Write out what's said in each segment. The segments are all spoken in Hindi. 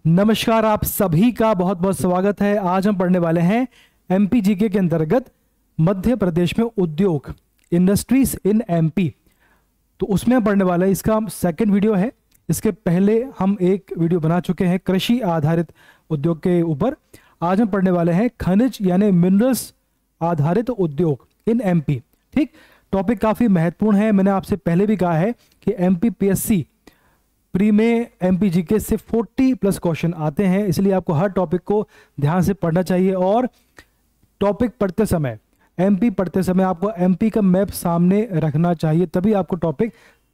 नमस्कार, आप सभी का बहुत बहुत स्वागत है। आज हम पढ़ने वाले हैं एमपीजीके के अंतर्गत मध्य प्रदेश में उद्योग, इंडस्ट्रीज इन एमपी। तो उसमें हम पढ़ने वाले हैं, इसका सेकंड वीडियो है। इसके पहले हम एक वीडियो बना चुके हैं कृषि आधारित उद्योग के ऊपर। आज हम पढ़ने वाले हैं खनिज यानी मिनरल्स आधारित उद्योग इन एमपी। ठीक, टॉपिक काफ़ी महत्वपूर्ण है। मैंने आपसे पहले भी कहा है कि एमपीपीएससी प्री में एमपीजीके से 40+ क्वेश्चन आते हैं, इसलिए आपको हर टॉपिक को ध्यान से पढ़ना चाहिए। और टॉपिक पढ़ते समय, एमपी पढ़ते समय आपको एमपी का मैप सामने रखना चाहिए, तभी आपको टॉपिक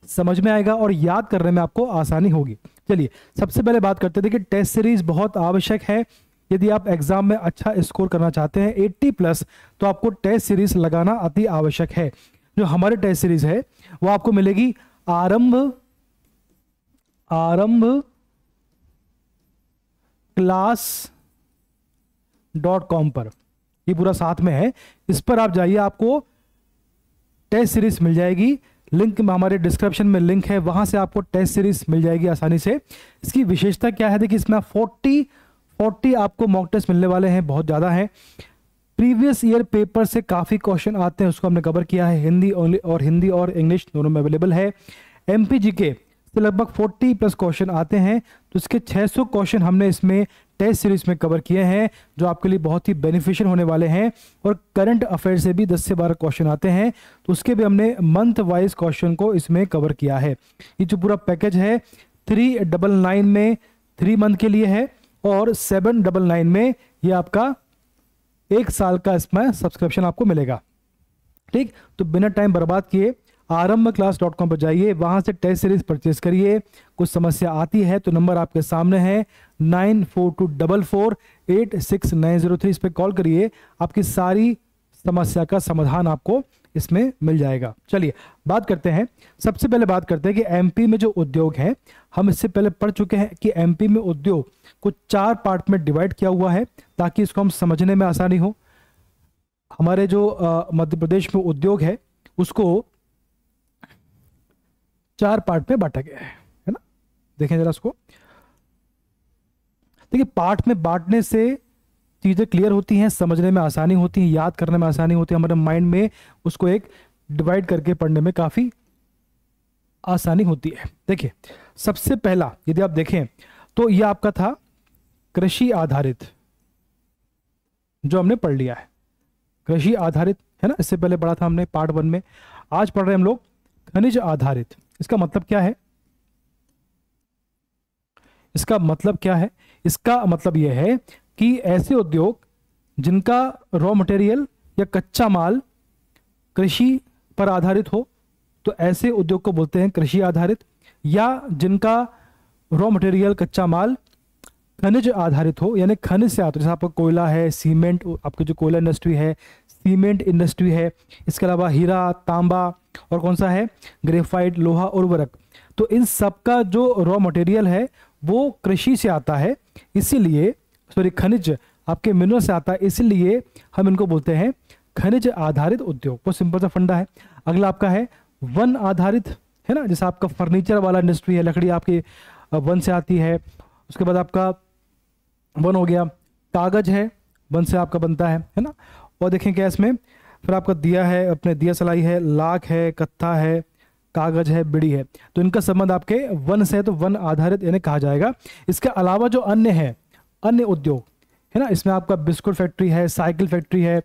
समझ में आएगा और याद करने में आपको आसानी होगी। चलिए, सबसे पहले बात करते हैं कि टेस्ट सीरीज बहुत आवश्यक है। यदि आप एग्जाम में अच्छा स्कोर करना चाहते हैं 80+, तो आपको टेस्ट सीरीज लगाना अति आवश्यक है। जो हमारे टेस्ट सीरीज है वो आपको मिलेगी आरंभ class.com पर। ये पूरा साथ में है, इस पर आप जाइए, आपको टेस्ट सीरीज मिल जाएगी। लिंक में हमारे डिस्क्रिप्शन में लिंक है, वहां से आपको टेस्ट सीरीज मिल जाएगी आसानी से। इसकी विशेषता क्या है? देखिए, इसमें 40 आपको मॉक टेस्ट मिलने वाले हैं, बहुत ज़्यादा है। प्रीवियस ईयर पेपर से काफ़ी क्वेश्चन आते हैं, उसको हमने कवर किया है। हिंदी और इंग्लिश दोनों में अवेलेबल है। एमपीजीके से लगभग 40+ क्वेश्चन आते हैं, तो इसके 600 क्वेश्चन हमने इसमें टेस्ट सीरीज में कवर किए हैं, जो आपके लिए बहुत ही बेनिफिशियल होने वाले हैं। और करंट अफेयर से भी 10 से 12 क्वेश्चन आते हैं, तो उसके भी हमने मंथ वाइज क्वेश्चन को इसमें कवर किया है। ये जो पूरा पैकेज है 399 में 3 मंथ के लिए है, और 799 में ये आपका 1 साल का इसमें सब्सक्रिप्शन आपको मिलेगा। ठीक, तो बिना टाइम बर्बाद किए आरंभ class.com पर जाइए, वहां से टेस्ट सीरीज परचेज करिए। कुछ समस्या आती है तो नंबर आपके सामने है 9424486903, इस पर कॉल करिए, आपकी सारी समस्या का समाधान आपको इसमें मिल जाएगा। चलिए बात करते हैं, सबसे पहले बात करते हैं कि एमपी में जो उद्योग है, हम इससे पहले पढ़ चुके हैं कि एमपी में उद्योग को 4 पार्ट में डिवाइड किया हुआ है, ताकि इसको हम समझने में आसानी हो। हमारे जो मध्य प्रदेश में उद्योग है उसको 4 पार्ट में बांटा गया है ना। देखें जरा उसको, देखिए पार्ट में बांटने से चीजें क्लियर होती हैं, समझने में आसानी होती है, याद करने में आसानी होती है, हमारे माइंड में उसको एक डिवाइड करके पढ़ने में काफी आसानी होती है। देखिए, सबसे पहला यदि आप देखें तो यह आपका था कृषि आधारित, जो हमने पढ़ लिया है, कृषि आधारित है ना। इससे पहले पढ़ा था हमने पार्ट 1 में। आज पढ़ रहे हैं हम लोग खनिज आधारित। इसका मतलब क्या है? इसका मतलब क्या है? इसका मतलब यह है कि ऐसे उद्योग जिनका रॉ मटेरियल या कच्चा माल कृषि पर आधारित हो, तो ऐसे उद्योग को बोलते हैं कृषि आधारित। या जिनका रॉ मटेरियल कच्चा माल खनिज आधारित हो, यानी खनिज से आता हो, जैसे आपका कोयला है, सीमेंट, आपकी जो कोयला इंडस्ट्री है, सीमेंट इंडस्ट्री है, इसके अलावा हीरा, तांबा और कौन सा है, ग्रेफाइट, लोहा, उर्वरक। तो इन सब का जो रॉ मटेरियल है वो कृषि से आता है, इसीलिए खनिज आपके मिनरल से आता है, इसीलिए हम इनको बोलते हैं खनिज आधारित उद्योग। बहुत सिंपल सा फंडा है। अगला आपका है वन आधारित, है ना। जैसे आपका फर्नीचर वाला इंडस्ट्री है, लकड़ी आपकी वन से आती है। उसके बाद आपका वन हो गया, कागज है, वन से आपका बनता है ना। और देखें क्या इसमें, फिर आपका दिया है, अपने दिया सलाई है, लाख है, कत्था है, कागज है, बिड़ी है। तो इनका संबंध आपके वन से है, तो वन आधारित इन्हें कहा जाएगा। इसके अलावा जो अन्य है, अन्य उद्योग है ना, इसमें आपका बिस्कुट फैक्ट्री है, साइकिल फैक्ट्री है।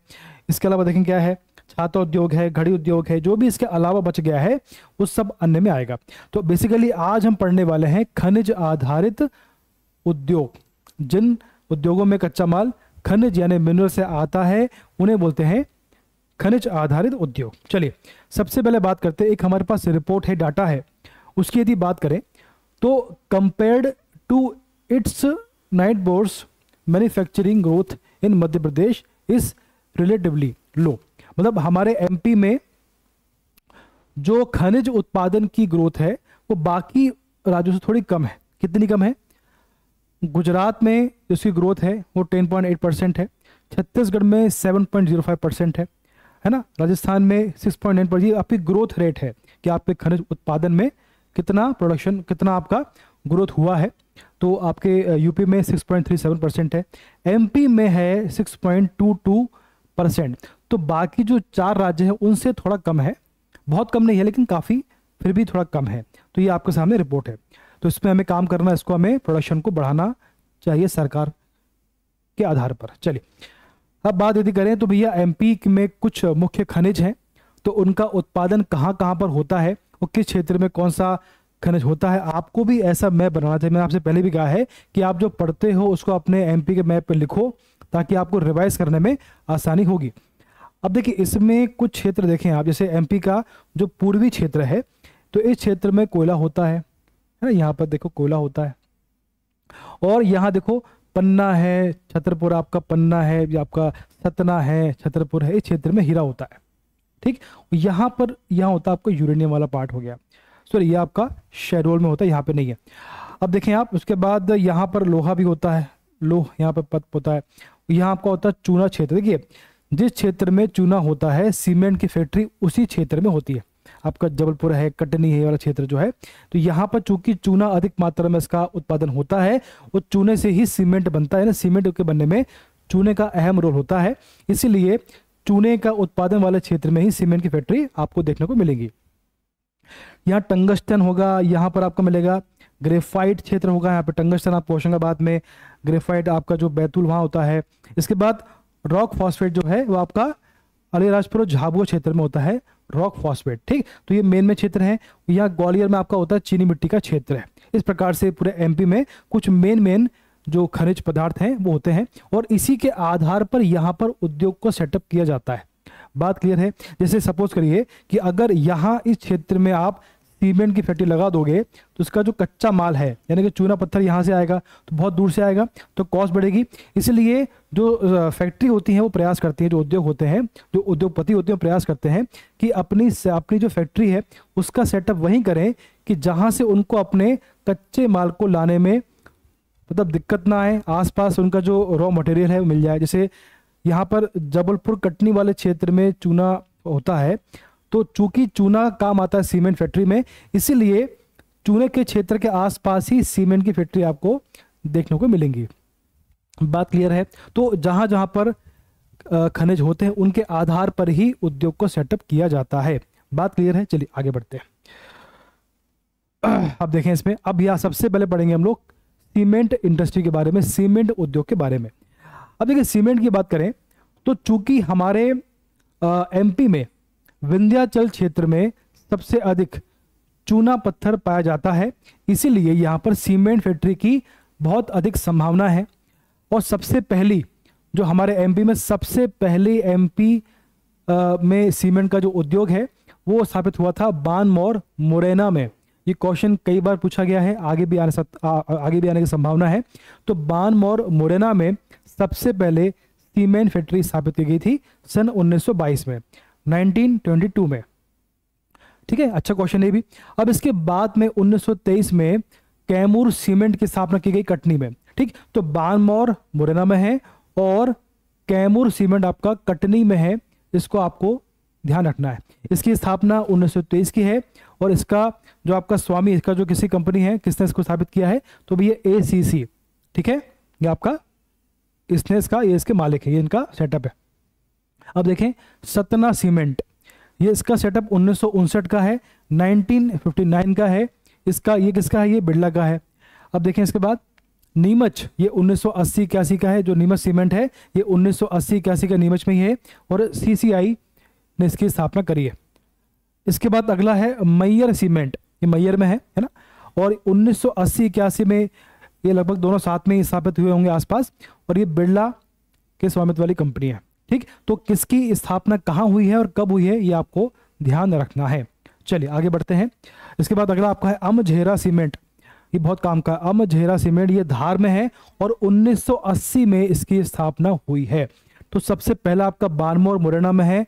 इसके अलावा देखें क्या है, छाता उद्योग है, घड़ी उद्योग है, जो भी इसके अलावा बच गया है वो सब अन्य में आएगा। तो बेसिकली आज हम पढ़ने वाले हैं खनिज आधारित उद्योग। जिन उद्योगों में कच्चा माल खनिज यानी मिनरल से आता है, उन्हें बोलते हैं खनिज आधारित उद्योग। चलिए सबसे पहले बात करते हैं, एक हमारे पास रिपोर्ट है, डाटा है, उसकी यदि बात करें तो compared to its neighbours manufacturing growth in Madhya Pradesh is relatively low. मतलब हमारे एमपी में जो खनिज उत्पादन की ग्रोथ है वो बाकी राज्यों से थोड़ी कम है। कितनी कम है? गुजरात में इसकी ग्रोथ है वो 10.8% है, छत्तीसगढ़ में 7.05% है ना, राजस्थान में 6.9%। ये आपकी ग्रोथ रेट है कि आपके खनिज उत्पादन में कितना प्रोडक्शन, कितना आपका ग्रोथ हुआ है। तो आपके यूपी में 6.37% है, एमपी में है 6.22%। तो बाकी जो 4 राज्य हैं उनसे थोड़ा कम है, बहुत कम नहीं है लेकिन काफ़ी फिर भी थोड़ा कम है। तो ये आपके सामने रिपोर्ट है। तो इसमें हमें काम करना है, इसको हमें प्रोडक्शन को बढ़ाना चाहिए सरकार के आधार पर। चलिए अब बात यदि करें तो भैया एमपी में कुछ मुख्य खनिज हैं, तो उनका उत्पादन कहाँ कहाँ पर होता है और किस क्षेत्र में कौन सा खनिज होता है। आपको भी ऐसा मैप बनाना चाहिए। मैंने आपसे पहले भी कहा है कि आप जो पढ़ते हो उसको अपने एमपी के मैप पर लिखो ताकि आपको रिवाइज करने में आसानी होगी। अब देखिए इसमें कुछ क्षेत्र देखें आप, जैसे एमपी का जो पूर्वी क्षेत्र है तो इस क्षेत्र में कोयला होता है ना, यहाँ पर देखो कोयला होता है। और यहाँ देखो पन्ना है, छतरपुर आपका पन्ना है, या आपका सतना है, छतरपुर है, इस क्षेत्र में हीरा होता है। ठीक, यहाँ पर यहाँ होता है आपका यूरेनियम वाला पार्ट हो गया। सॉरी ये आपका शेरोल में होता है, यहाँ पे नहीं है। अब देखें आप, उसके बाद यहाँ पर लोहा भी होता है, लोह यहाँ पर पत होता है। यहाँ आपका होता है चूना क्षेत्र। देखिए जिस क्षेत्र में चूना होता है सीमेंट की फैक्ट्री उसी क्षेत्र में होती है। आपका जबलपुर है, कटनी है वाला क्षेत्र जो है, तो यहाँ पर चूंकि चूना अधिक मात्रा में इसका उत्पादन होता है और चूने से ही सीमेंट बनता है ना, सीमेंट के बनने में चूने का अहम रोल होता है, इसीलिए चूने का उत्पादन वाले क्षेत्र में ही सीमेंट की फैक्ट्री आपको देखने को मिलेगी। यहाँ टंगस्टन होगा, यहाँ पर आपको मिलेगा ग्रेफाइट क्षेत्र होगा, यहाँ पे टंगस्टन आपको होशंगाबाद में, ग्रेफाइट आपका जो बैतूल वहाँ होता है। इसके बाद रॉक फॉस्फेट जो है वो आपका अलीराजपुर झाबुआ क्षेत्र में होता है, रॉक फॉस्फेट। ठीक, तो ये मेन में क्षेत्र है। यहाँ ग्वालियर में आपका होता है चीनी मिट्टी का क्षेत्र है। इस प्रकार से पूरे एमपी में कुछ मेन जो खनिज पदार्थ हैं वो होते हैं और इसी के आधार पर यहाँ पर उद्योग को सेटअप किया जाता है। बात क्लियर है। जैसे सपोज करिए कि अगर यहाँ इस क्षेत्र में आप सीमेंट की फैक्ट्री लगा दोगे तो उसका जो कच्चा माल है यानी कि चूना पत्थर यहाँ से आएगा तो बहुत दूर से आएगा, तो कॉस्ट बढ़ेगी। इसलिए जो फैक्ट्री होती है वो प्रयास करती है, जो उद्योग होते हैं, जो उद्योगपति होते हैं प्रयास करते हैं कि अपनी जो फैक्ट्री है उसका सेटअप वहीं करें कि जहाँ से उनको अपने कच्चे माल को लाने में मतलब दिक्कत ना आए, आसपास उनका जो रॉ मटेरियल है वो मिल जाए। जैसे यहाँ पर जबलपुर कटनी वाले क्षेत्र में चूना होता है, तो चूंकि चूना काम आता है सीमेंट फैक्ट्री में, इसीलिए चूने के क्षेत्र के आसपास ही सीमेंट की फैक्ट्री आपको देखने को मिलेंगी। बात क्लियर है। तो जहां जहां पर खनिज होते हैं उनके आधार पर ही उद्योग को सेटअप किया जाता है। बात क्लियर है। चलिए आगे बढ़ते हैं। अब देखें इसमें, अब यहाँ सबसे पहले पढ़ेंगे हम लोग सीमेंट इंडस्ट्री के बारे में, सीमेंट उद्योग के बारे में। अब देखिए सीमेंट की बात करें तो चूंकि हमारे एमपी में विंध्याचल क्षेत्र में सबसे अधिक चूना पत्थर पाया जाता है, इसीलिए यहाँ पर सीमेंट फैक्ट्री की बहुत अधिक संभावना है। और सबसे पहली जो हमारे एमपी में सबसे पहली एमपी में सीमेंट का जो उद्योग है वो स्थापित हुआ था बानमौर मुरैना में। ये क्वेश्चन कई बार पूछा गया है, आगे भी आने की संभावना है। तो बानमौर मुरैना में सबसे पहले सीमेंट फैक्ट्री स्थापित की गई थी सन 1922 में, 1922 में। ठीक है, अच्छा क्वेश्चन है भी। अब इसके बाद में 1923 में कैमूर सीमेंट की स्थापना की गई कटनी में। ठीक, तो बानमौर मुरैना में है और कैमूर सीमेंट आपका कटनी में है, इसको आपको ध्यान रखना है। इसकी स्थापना 1923 की है और इसका जो आपका स्वामी, इसका जो किसी कंपनी है, किसने इसको स्थापित किया है, तो भी ये ACC। ठीक है, ये आपका इसने इसका, ये इसके मालिक है, ये इनका सेटअप है। अब देखें सतना सीमेंट, ये इसका सेटअप 1959 का है, 1959 का है इसका। ये किसका है? ये बिरला का है। अब देखें इसके बाद नीमच, ये 1980-81 का है। जो नीमच सीमेंट है ये 1980-81 का नीमच में ही है और CCI ने इसकी स्थापना करी है। इसके बाद अगला है मैयर सीमेंट, ये मैयर में है ना, और 1980-81 में ये लगभग दोनों साथ में ही स्थापित हुए होंगे आसपास, और ये बिरला के स्वामित्व वाली कंपनी है। ठीक, तो किसकी स्थापना कहाँ हुई है और कब हुई है ये आपको ध्यान रखना है। चलिए आगे बढ़ते हैं। इसके बाद अगला आपका है अमझेरा सीमेंट, ये बहुत काम का। अमझेरा सीमेंट ये धार में है और 1980 में इसकी स्थापना हुई है। तो सबसे पहला आपका बानमौर मुरैना में है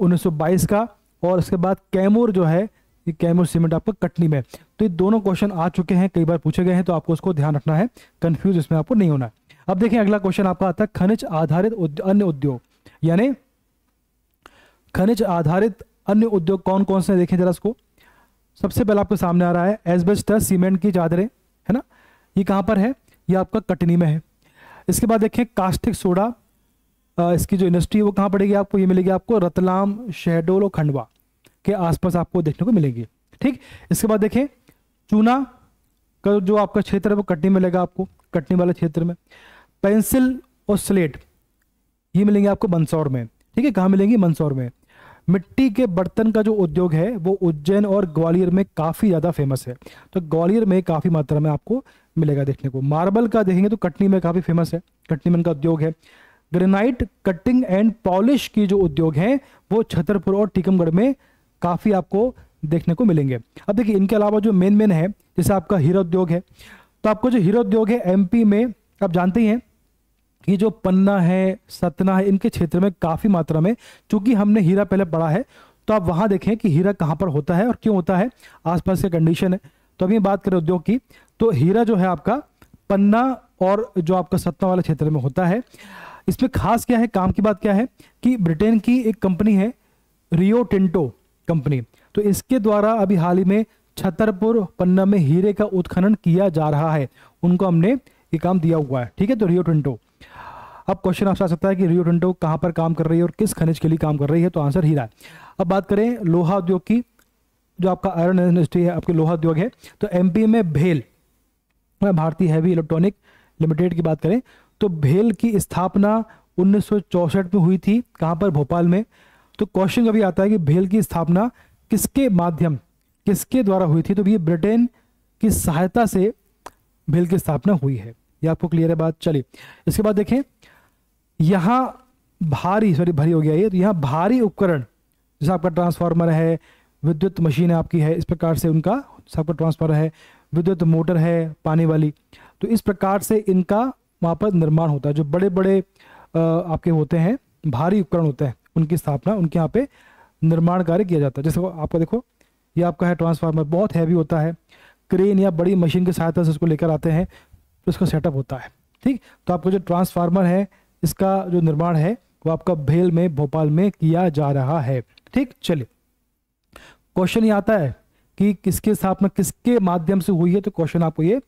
1922 का, और इसके बाद कैमूर जो है ये कैमूर सीमेंट आपका कटनी में। तो ये दोनों क्वेश्चन आ चुके हैं, कई बार पूछे गए हैं, तो आपको उसको ध्यान रखना है, कंफ्यूज इसमें आपको नहीं होना है। अब देखें अगला क्वेश्चन आपका आता है खनिज आधारित अन्य उद्योग, यानी खनिज आधारित अन्य उद्योग कौन कौन से, देखें जरा इसको। सबसे पहले आपके सामने आ रहा है एस्बेस्टस सीमेंट की चादरें, है ना, ये कहाँ पर है, ये आपका कटनी में है। इसके बाद देखें कास्टिक सोडा, इसकी जो इंडस्ट्री है वो कहाँ पड़ेगी आपको, ये मिलेगी आपको रतलाम, शहडोल और खंडवा के आसपास आपको देखने को मिलेगी। ठीक, इसके बाद देखें चूना का जो आपका क्षेत्र है वो कटनी मिलेगा आपको, कटनी वाले क्षेत्र में। पेंसिल और स्लेट ये मिलेंगे आपको मंदसौर में। ठीक है, कहाँ मिलेंगी, मंदसौर में। मिट्टी के बर्तन का जो उद्योग है वो उज्जैन और ग्वालियर में काफ़ी ज़्यादा फेमस है, तो ग्वालियर में काफ़ी मात्रा में आपको मिलेगा देखने को। मार्बल का देखेंगे तो कटनी में काफ़ी फेमस है, कटनी में इनका उद्योग है। ग्रेनाइट कटिंग एंड पॉलिश की जो उद्योग है वो छतरपुर और टीकमगढ़ में काफ़ी आपको देखने को मिलेंगे। अब देखिए इनके अलावा जो मेन है, जैसे आपका हीरा उद्योग है, तो आपको जो हीरा उद्योग है एमपी में आप जानते ही हैं कि जो पन्ना है, सतना है, इनके क्षेत्र में काफ़ी मात्रा में, चूंकि हमने हीरा पहले पढ़ा है तो आप वहाँ देखें कि हीरा कहाँ पर होता है और क्यों होता है, आसपास के कंडीशन है। तो अभी बात करें उद्योग की, तो हीरा जो है आपका पन्ना और जो आपका सतना वाले क्षेत्र में होता है। इसमें खास क्या है, काम की बात क्या है कि ब्रिटेन की एक कंपनी है रियो टिंटो कंपनी, तो इसके द्वारा अभी हाल ही में छतरपुर पन्ना में हीरे का उत्खनन किया जा रहा है, उनको हमने ये काम दिया हुआ है। ठीक है, तो रियो टिंटो। अब क्वेश्चन आपसे आ सकता है कि रियो टिंटो कहाँ पर काम कर रही है और किस खनिज के लिए काम कर रही है, तो आंसर हीरा है। अब बात करें लोहा उद्योग की, जो आपका आयरन इंडस्ट्री है, आपके लोहा उद्योग है, तो एमपी में भेल, भारतीय हैवी इलेक्ट्रॉनिक लिमिटेड की बात करें तो भेल की स्थापना 1964 में हुई थी, कहाँ पर, भोपाल में। तो क्वेश्चन कभी आता है कि भेल की स्थापना किसके द्वारा हुई थी, तो ये ब्रिटेन की सहायता से भेल की स्थापना हुई है। ये आपको क्लियर है बात। चलिए इसके बाद देखें, यहाँ भारी हो गया ये, तो यहाँ भारी उपकरण जैसे आपका ट्रांसफार्मर है, विद्युत मशीन आपकी है, इस प्रकार से उनका सबका ट्रांसफार्मर है, विद्युत मोटर है पानी वाली, तो इस प्रकार से इनका वहाँ पर निर्माण होता है। जो बड़े बड़े आपके होते हैं भारी उपकरण होते हैं, उनकी स्थापना, उनके यहाँ पे निर्माण कार्य किया जाता है। जैसे आपका देखो ये आपका है ट्रांसफार्मर, बहुत हैवी होता है, क्रेन या बड़ी मशीन की सहायता से उसको लेकर आते हैं, तो इसका सेटअप होता है। ठीक, तो आपको जो ट्रांसफार्मर है इसका जो निर्माण है वो आपका भेल में, भोपाल में किया जा रहा है। ठीक, चलिए क्वेश्चन ये आता है कि किसके स्थापना किसके माध्यम से हुई है, तो क्वेश्चन आपको ये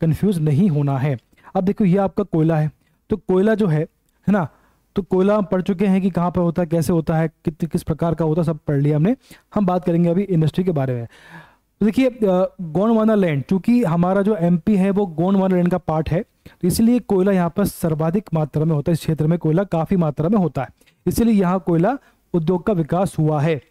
कंफ्यूज नहीं होना है। अब देखो ये आपका कोयला है, तो कोयला जो है ना, तो कोयला हम पढ़ चुके हैं कि कहाँ पर होता है, कैसे होता है, किस प्रकार का होता है, सब पढ़ लिया हमने। हम बात करेंगे अभी इंडस्ट्री के बारे में। तो देखिए गोंडवाना लैंड, चूंकि हमारा जो एमपी है वो गोंडवाना लैंड का पार्ट है, तो इसलिए कोयला यहाँ पर सर्वाधिक मात्रा में होता है, इस क्षेत्र में कोयला काफी मात्रा में होता है, इसलिए यहाँ कोयला उद्योग का विकास हुआ है।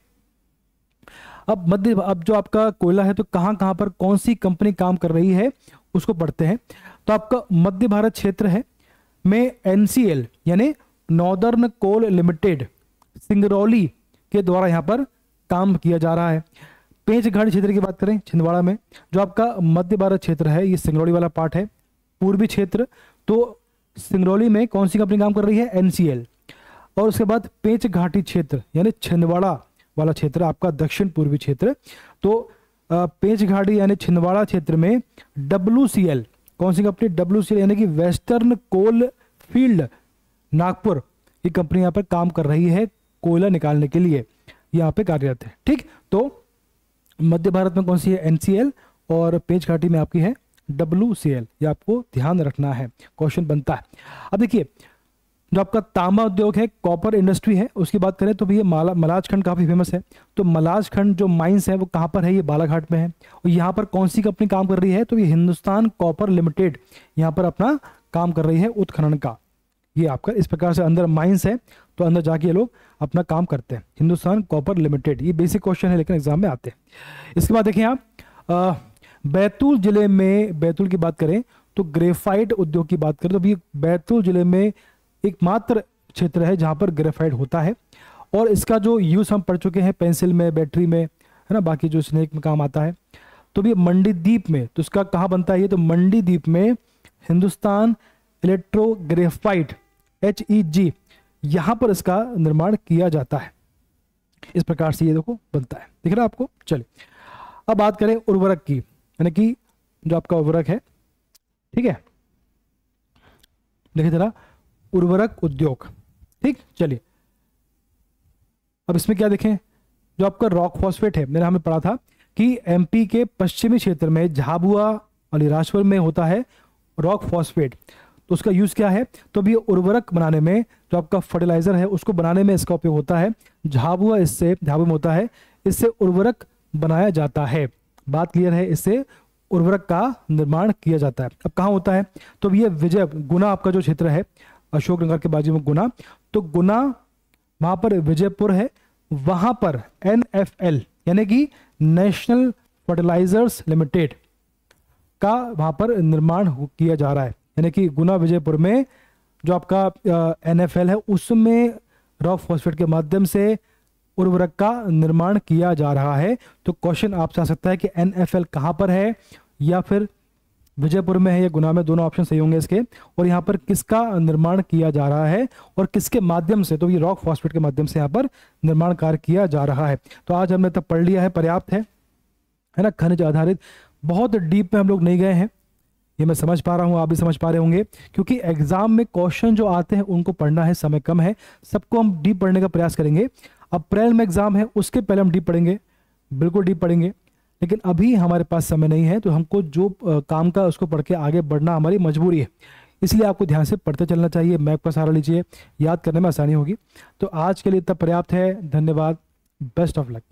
अब जो आपका कोयला है तो कहाँ पर कौन सी कंपनी काम कर रही है उसको पढ़ते हैं। तो आपका मध्य भारत क्षेत्र है में NCL यानी नॉर्दर्न कोल लिमिटेड सिंगरौली के द्वारा यहाँ पर काम किया जा रहा है। पेंच घाटी क्षेत्र की बात करें छिंदवाड़ा में, जो आपका मध्य भारत क्षेत्र है ये सिंगरौली वाला पार्ट है, पूर्वी क्षेत्र, तो सिंगरौली में कौन सी कंपनी काम कर रही है, NCL। और उसके बाद पेंच घाटी क्षेत्र यानी छिंदवाड़ा वाला क्षेत्र आपका दक्षिण पूर्वी क्षेत्र, तो पेंच घाटी यानी छिंदवाड़ा क्षेत्र में WCL, कौन सी कंपनी, WCL यानी कि वेस्टर्न कोल फील्ड नागपुर, ये कंपनी यहाँ पर काम कर रही है, कोयला निकालने के लिए यहाँ पे कार्यरत है। ठीक, तो मध्य भारत में कौन सी है, NCL, और पेंच घाटी में आपकी है WCL, ये आपको ध्यान रखना है, क्वेश्चन बनता है। अब देखिए जो आपका तांबा उद्योग है, कॉपर इंडस्ट्री है, उसकी बात करें तो भैया मलाज खंड काफ़ी फेमस है। तो मलाज खंड जो माइंस है वो कहाँ पर है, ये बालाघाट में है। और यहाँ पर कौन सी कंपनी काम कर रही है, तो ये हिंदुस्तान कॉपर लिमिटेड यहाँ पर अपना काम कर रही है उत्खनन का। ये आपका इस प्रकार से अंदर माइंस है, तो अंदर जाके ये लोग अपना काम करते हैं, हिंदुस्तान कॉपर लिमिटेड। ये बेसिक क्वेश्चन है लेकिन एग्जाम में आते हैं। इसके बाद देखें आप बैतूल जिले में, बैतूल की बात करें तो ग्रेफाइट उद्योग की बात करें तो भी बैतूल जिले में एकमात्र क्षेत्र है जहां पर ग्रेफाइट होता है। और इसका जो यूज हम पढ़ चुके हैं पेंसिल में, बैटरी में, है ना, बाकी जो स्नेक में काम आता है। तो भी मंडीदीप में, तो इसका कहाँ बनता है ये, तो मंडीदीप में हिंदुस्तान इलेक्ट्रो ग्रेफाइट HEG, यहाँ पर इसका निर्माण किया जाता है। इस प्रकार से ये देखो बनता है, दिख रहा है आपको। चलिए अब बात करें उर्वरक की, यानी कि जो आपका उर्वरक है, ठीक है, देखिए जरा उर्वरक उद्योग। ठीक, चलिए अब इसमें क्या देखें, जो आपका रॉक फॉस्फेट है, मैंने हमें पढ़ा था कि MP के पश्चिमी क्षेत्र में झाबुआ और ये राजस्वर में होता है रॉक फॉस्फेट। तो उसका यूज़ क्या है, तो अब ये उर्वरक बनाने में, जो आपका फर्टिलाइजर है उसको बनाने में इसका उपयोग होता है। झाबुआ इससे, झाबुआ में होता है, इससे उर्वरक बनाया जाता है। बात क्लियर है, इससे उर्वरक का निर्माण किया जाता है। अब कहाँ होता है, तो ये विजय गुना आपका जो क्षेत्र है, अशोकनगर के बाजू में गुना, तो गुना वहां पर विजयपुर है, वहां पर NFL यानी कि नेशनल फर्टिलाइजर्स लिमिटेड का वहां पर निर्माण किया जा रहा है। यानी कि गुना विजयपुर में जो आपका NFL है उसमें रॉक फॉस्फेट के माध्यम से उर्वरक का निर्माण किया जा रहा है। तो क्वेश्चन आपसे आ सकता है कि NFL कहाँ पर है, या फिर विजयपुर में है या गुना में, दोनों ऑप्शन सही होंगे इसके। और यहाँ पर किसका निर्माण किया जा रहा है और किसके माध्यम से, तो ये रॉक फॉस्फेट के माध्यम से यहाँ पर निर्माण कार्य किया जा रहा है। तो आज हमने तब पढ़ लिया है, पर्याप्त है ना। खनिज आधारित बहुत डीप में हम लोग नहीं गए हैं, ये मैं समझ पा रहा हूँ, आप भी समझ पा रहे होंगे, क्योंकि एग्जाम में क्वेश्चन जो आते हैं उनको पढ़ना है, समय कम है, सबको हम डीप पढ़ने का प्रयास करेंगे। अप्रैल में एग्जाम है, उसके पहले हम डीप पढ़ेंगे, बिल्कुल डीप पढ़ेंगे, लेकिन अभी हमारे पास समय नहीं है, तो हमको जो काम का उसको पढ़ के आगे बढ़ना हमारी मजबूरी है। इसलिए आपको ध्यान से पढ़ते चलना चाहिए, मैप का सहारा लीजिए, याद करने में आसानी होगी। तो आज के लिए इतना पर्याप्त है, धन्यवाद, बेस्ट ऑफ लक।